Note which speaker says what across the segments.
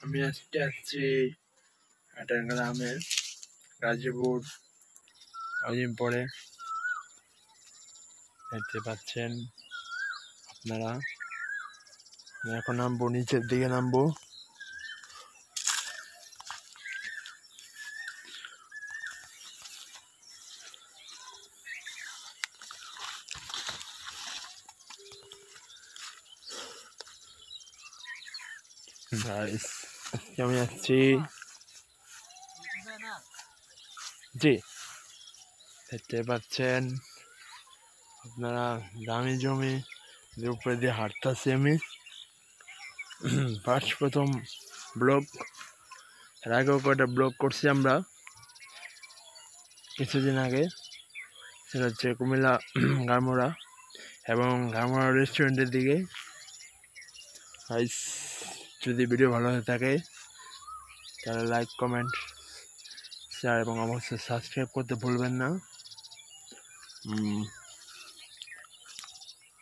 Speaker 1: আমি আজকে আসছি একটা গ্রামের গাজীপুর আজিমপুরে। দেখতে পাচ্ছেন আপনারা, আমি এখন নামবো, নিচের দিকে নামবো। আমি আসছি, জি দেখতে পাচ্ছেন আপনারা দামি জমি উপরে দিয়ে হাঁটতেছি আমি। প্রথম ব্লগ, এর আগেও কয়েকটা ব্লগ করছি আমরা কিছুদিন আগে, সেটা হচ্ছে কুমিল্লা গারমোড়া এবং গারমোড়া রেস্টুরেন্টের দিকে। যদি ভিডিও ভালো হয়ে থাকে তাহলে লাইক, কমেন্ট, শেয়ার এবং অবশ্যই সাবস্ক্রাইব করতে ভুলবেন না।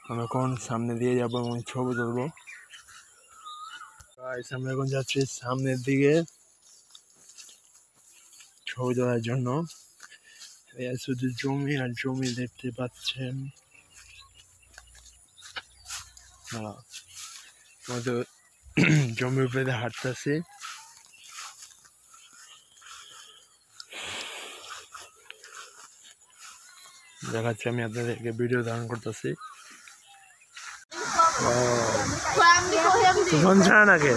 Speaker 1: আমি এখন সামনে দিয়ে যাবো এবং ছবি তুলবো। আমরা এখন যাচ্ছি সামনের দিকে ছবি তোলার জন্য। শুধু জমি আর জমি দেখতে পাচ্ছেন। জমির উপরে হাঁটতেছি। দেখাচ্ছি, আমি আপনাদেরকে ভিডিও ধারণ করতেছি। ফোন ছাড়া নাকি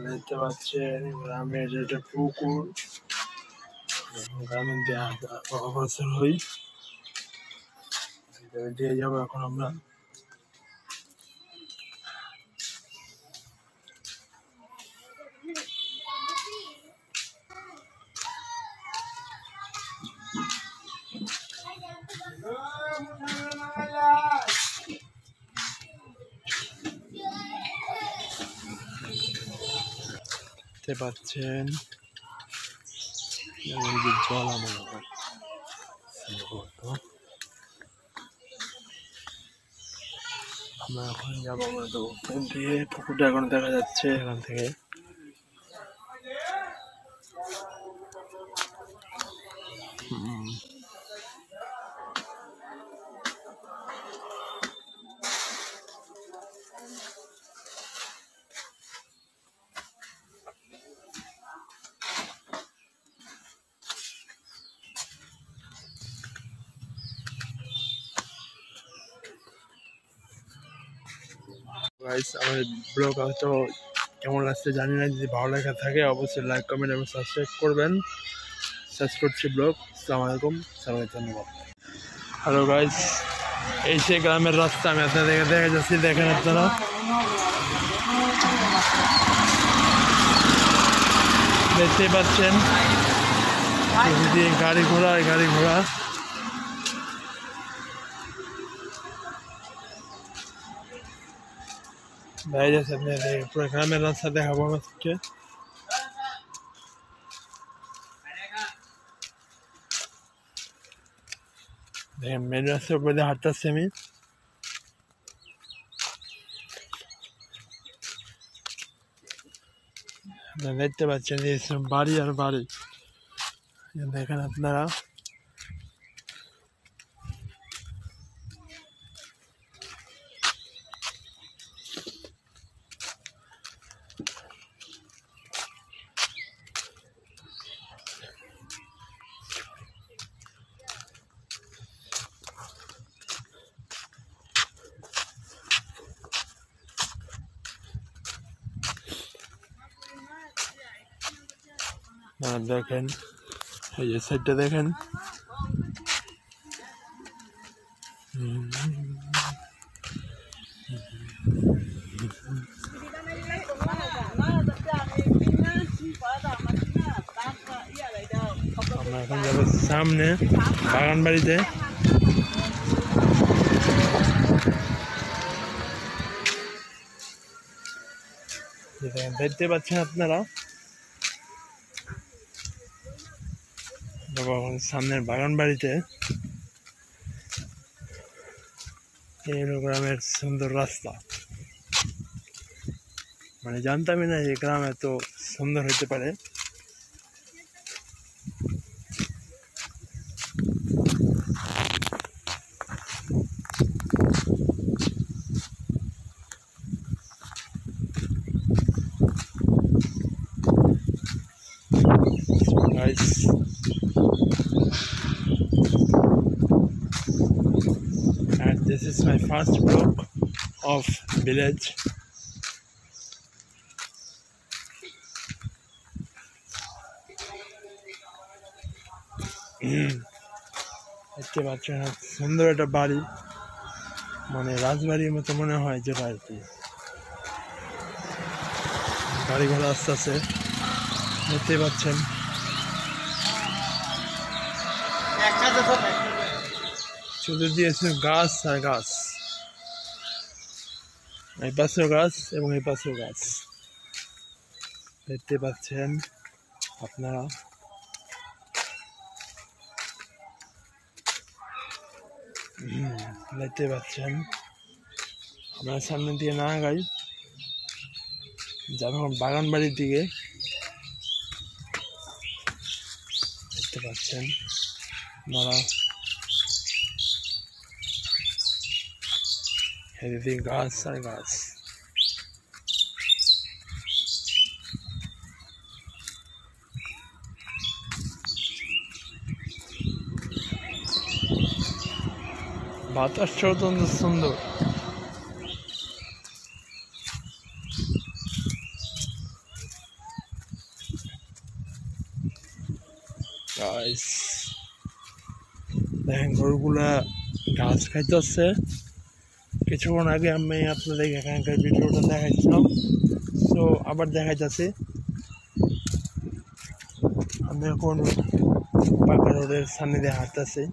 Speaker 1: দেখতে পাচ্ছেন গ্রামের যেটা পুকুর, গ্রামের দিয়ে অগ্রসর হই, দিয়ে যাবো এখন আমরা। দেখতে পাচ্ছেন জল আমার আমরা এখন যাবো দিয়ে, পুকুরটা এখন দেখা যাচ্ছে এখান থেকে। আমার ব্লগ হয়তো কেমন লাগছে জানি না, যদি ভালো লেগে থাকে অবশ্যই লাইক, কমেন্ট এবং সাবস্ক্রাইব করবেন। সার্চ করছি ব্লগ। আসসালামু আলাইকুম, সবাইকে ধন্যবাদ। হ্যালো গাইস, এই সে গ্রামের রাস্তা আমি আপনাদেরকে দেখা যাচ্ছি, দেখেন আপনারা দেখতে পাচ্ছেন গাড়ি ঘোড়া দেখা যাচ্ছে। আপনাদের পুরো গ্রামের রাস্তা দেখাবো আজকে। দেখেন মেন রাস্তার উপরে দিয়ে হাঁটতেছি আমি। আপনারা দেখতে পাচ্ছেন বাড়ি আর বাড়ি, দেখেন আপনারা। আর দেখেন এই যে সাইডটা দেখেন, আমরা এখন যাবো সামনে বাগান বাড়িতে। দেখতে পাচ্ছেন আপনারা সামনের বাগান বাড়িতে এই গ্রামের সুন্দর রাস্তা, মানে জানতামই না এই গ্রাম এত সুন্দর হতে পারে। Guys, and this is my first vlog of village. দেখতে পাচ্ছেন সুন্দর একটা বাড়ি, মানে রাজবাড়ির মতো মনে হয় যেটা আর কি। গাড়ি ঘোড়া আস্তে আস্তে দেখতে পাচ্ছেন। চলে দিয়েছে গাছ আর গাছ, এই পাশেও গাছ এবং এই পাশেও গাছ দেখতে পাচ্ছেন আপনারা। দেখতে পাচ্ছেন আমরা সামনে দিয়ে না গাই যাবো বাগান বাড়ির দিকে। দেখতে পাচ্ছেন আপনারা এদিকে গাছ আর গাছ। বাতাসটা অত্যন্ত সুন্দর। দেখেন গরুগুলা ঘাস খাইতেছে। কিছুক্ষণ আগে আমি আপনাদের এখানকার ভিডিওটা দেখাইছিলাম, তো আবার দেখাইতেছি। আমি এখন পাকা রোডের সামনে দিয়ে হাঁটতেছি।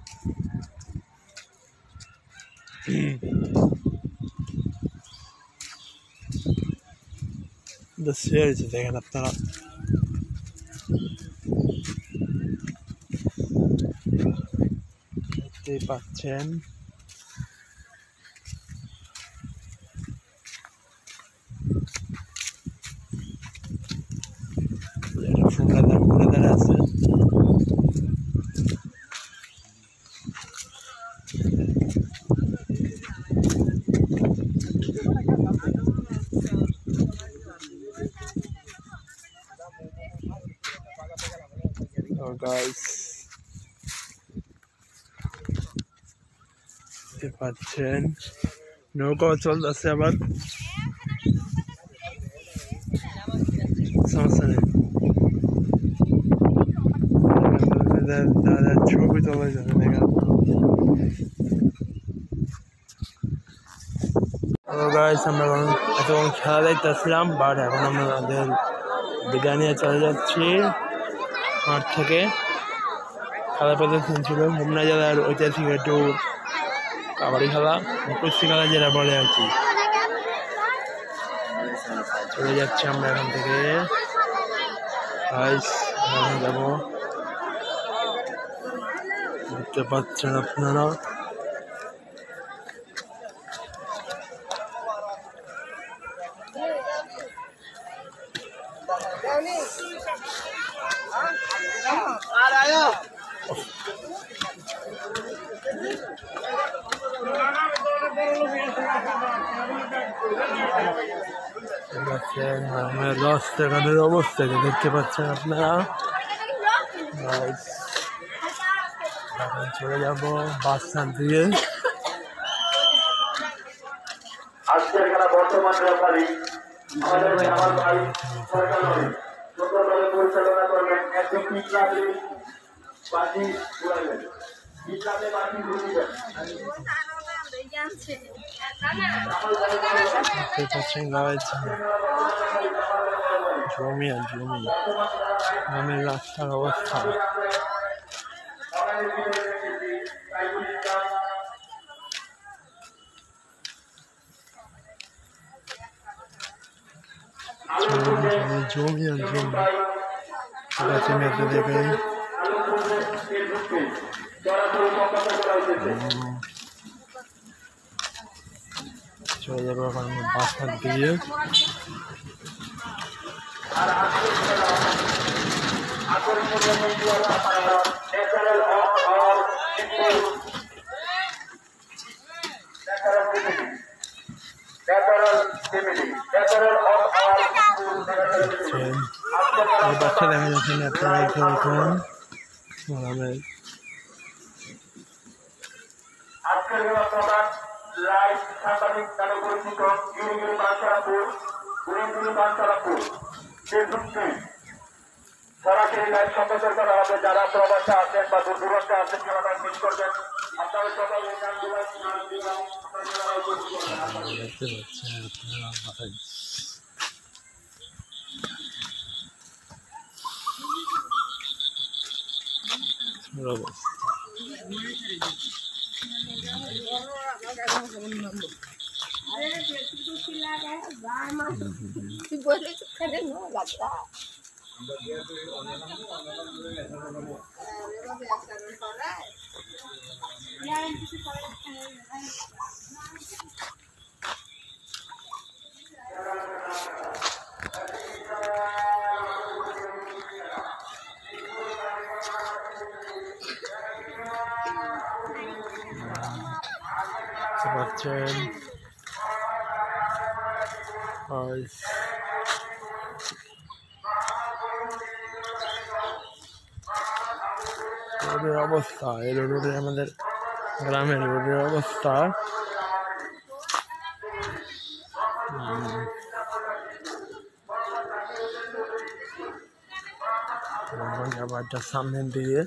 Speaker 1: দেখেন আপনারা দেখতেই পাচ্ছেন। ঘুরে দাঁড়িয়ে আছে। দেখতে পাচ্ছেন নৌকাও চলতেছে আবার, সমস্যা নেই। ছবি তোলা যাবে দেখেন। আমরা এতক্ষণ খেলা দেখতেছিলাম, বাট এখন আমরা আমাদের বিদায় নিয়ে চলে যাচ্ছি মাঠ থেকে। খেলা প্রদর্শন ছিল হোমনা জেলার ঐতিহাসিক একটু কাবাডি খেলা, কুস্তি খেলা যেটা বলে আর কি। চলে যাচ্ছি আমরা এখান থেকে। যাবো, দেখতে পাচ্ছেন আপনারা। রাস্তাঘাটের অবস্থা দেখতে পাচ্ছেন আপনারা। চলে যাবো বাস স্ট্যান্ড দিয়ে। আজকের খেলা বর্তমান রেফারি আমাদের ভাই আমার ভাই
Speaker 2: পরিচালনা করবেন একজন বিপ্লবী বাজি উড়াবেন বিপ্লবী বাজি ঘুরিবেন
Speaker 1: জমি গ্রামের রাস্তার অবস্থা জমি দেখে চলে যাবো এখন বাসার দিয়ে বাচ্চা দেখা যাচ্ছে না আপনারা এখন গ্রামের
Speaker 2: আজকের প্রধান লাইভ সাংবাদিক নামে পরিচিত গিরিগিরি বাঞ্ছারাপুর ফেসবুকটি সরাসরি লাইভ সম্প্রচার করা হবে। যারা প্রবাসে আছেন বা দূর দূরান্তে আছেন খেলাটা মিস করবেন আপনারা সবাই এই গানগুলো
Speaker 1: দেখতে পাচ্ছেন আপনারা পাচ্ছেন রোডের অবস্থা এই রোডে আমাদের গ্রামের রোডের অবস্থা বাড়িটা সামনের দিকে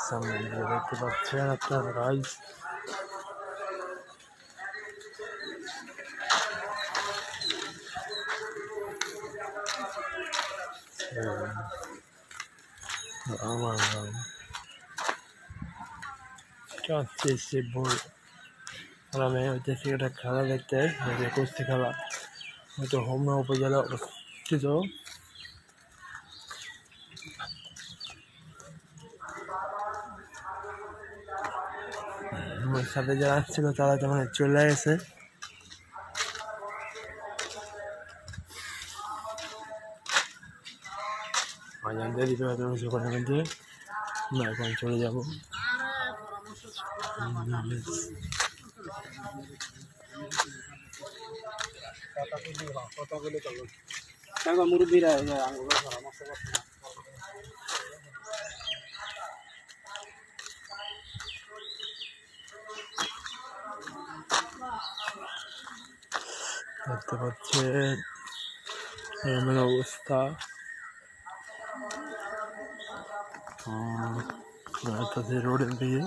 Speaker 1: সামনে দেখতে পাচ্ছেন আপনার রাইস আমার গ্রামে হইতেছে একটা খেলা দেখতে কুস্তি খেলা হয়তো হোমনা উপজেলা অবস্থিত আমার সাথে যারা আসছিল তারা তো মানে চলে গেছে দেরি করে না এখন চলে যাবো মুরব্বীরা দেখতে পাচ্ছেন এমন অবস্থা রোডের দিকে